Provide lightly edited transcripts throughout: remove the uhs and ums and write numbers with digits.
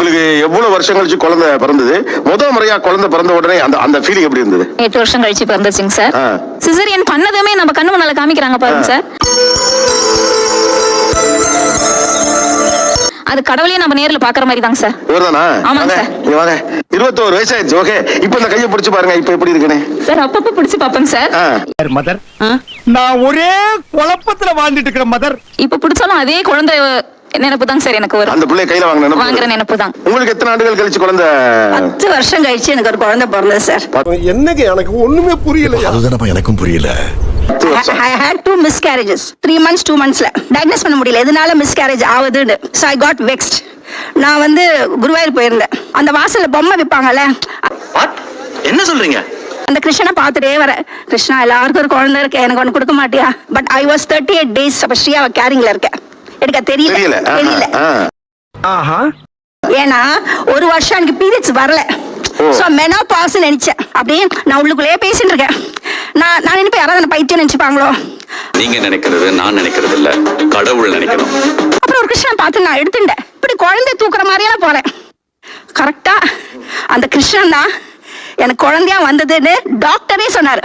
உங்களுக்கு எவ்வளவு வருஷம் கழிச்சு குழந்தை பிறந்தது? முதல் முறையா குழந்தை பிறந்த உடனே அந்த ஃபீலிங் எப்படி இருந்தது? 8 வருஷம் கழிச்சு பிறந்துச்சுங்க சார். சிசரியன் பண்ணதுமே நம்ம கண்ணு முன்னால காமிக்கிறாங்க பாருங்க சார். அது கடவுளையே நம்ம நேர்ல பாக்குற மாதிரி தாங்க சார். இவர்தானா? ஆமாங்க சார். நீங்க வாங்க. 21 வயசு ஆயிடுச்சு. ஓகே, இப்போ இந்த கையை பிடிச்சு பாருங்க, இப்போ எப்படி இருக்குன்னு. சார் அப்பப்ப பிடிச்சு பாப்பேங்க சார். மதர், நான் ஒரே குழப்பத்துல வாழ்ந்துட்டு இருக்கிறேன் மதர். இப்ப பிடிச்சாலும் அதே குழந்தை நினைப்பு தாங்க சார் எனக்கு வரும். அந்த பிள்ளை கையில வாங்குற நினைப்பு தான். உங்களுக்கு எத்தனை ஆண்டுகள் கழிச்சு குழந்தை? 10 வருஷம் கழிச்சு எனக்கு ஒரு குழந்தை பிறந்தது சார். என்னங்க எனக்கு ஒண்ணுமே புரியல. அதுதானப்பா எனக்கும் புரியல. I had 2 miscarriages. 3 months 2 monthsல diagnose பண்ண முடியல எதனால மிஸ்கேரேஜ் ஆகுதுன்னு. So I got vexed. நான் வந்து குருவாயூர் போயிருந்தேன். அந்த வாசல்ல பொம்மை விற்பாங்கல்ல. என்ன சொல்றீங்க? அந்த கிருஷ்ணனை பார்த்துட்டே வரேன். கிருஷ்ணா எல்லாருக்கும் ஒரு குழந்தை இருக்கு, எனக்கு ஒன்று கொடுக்க மாட்டியா? பட் I was 38 days அப்ப ஸ்ரீயா கேரிங்ல இருக்கேன். எனக்கு தெரியல. ஏன்னா ஒரு வருஷம் எனக்கு பீரியட்ஸ் வரல. சோ மெனோபாஸ் நினைச்சேன். அப்படியே நான் உள்ளுக்குள்ளேயே பேசிட்டு இருக்கேன். நான் நினைப்பேன் யாராவது பைத்தியம் நினைச்சுப்பாங்களோ. நீங்க நினைக்கிறது நான் நினைக்கிறது இல்ல, கடவுள் நினைக்கணும். அப்புறம் ஒரு கிருஷ்ணன் பார்த்து நான் எடுத்துட்டேன். இப்படி குழந்தை தூக்குற மாதிரியெல்லாம் போறேன். கரெக்டா அந்த கிருஷ்ணன் தான் எனக்கு குழந்தையா வந்ததுன்னு டாக்டரே சொன்னாரு.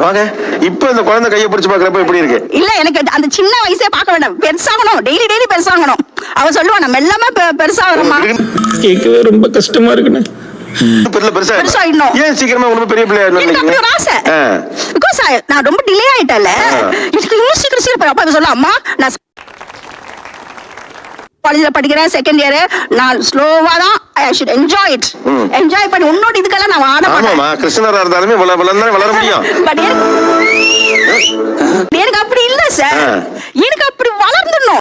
வாங்க, இப்போ இந்த குழந்தை கையை பிடிச்சு பாக்குறப்ப எப்படி இருக்கு? இல்ல எனக்கு அந்த சின்ன வயசே பார்க்க வேண்டாம், பெருசாகணும். டெய்லி பெருசாகணும். அவ சொல்லுவா நம்ம எல்லாமே பெருசாகணுமா. கேட்கவே ரொம்ப கஷ்டமா இருக்குன்னு. பெருசாயிடணும். ஏன் சீக்கிரமா ரொம்ப பெரிய பிள்ளை எனக்கு அப்படி ஒரு ஆசை. பிகாஸ் நான் ரொம்ப டிலே ஆயிட்டேன்ல, எனக்கு இன்னும் சீக்கிரம் அப்பா சொல்ல அம்மா நான் காலேஜ்ல படிக்கிறேன், செகண்ட் இயர். நான் ஸ்லோவா தான் I should enjoy it. Enjoy பண்ணி உன்னோட இதுக்கெல்லாம் நான் ஆட மாட்டேன். ஆமாமா, கிருஷ்ணரா இருந்தாலுமே வளர முடியும். பட் எனக்கு அப்படி இல்ல சார். எனக்கு அப்படி வளர்ந்துடணும்.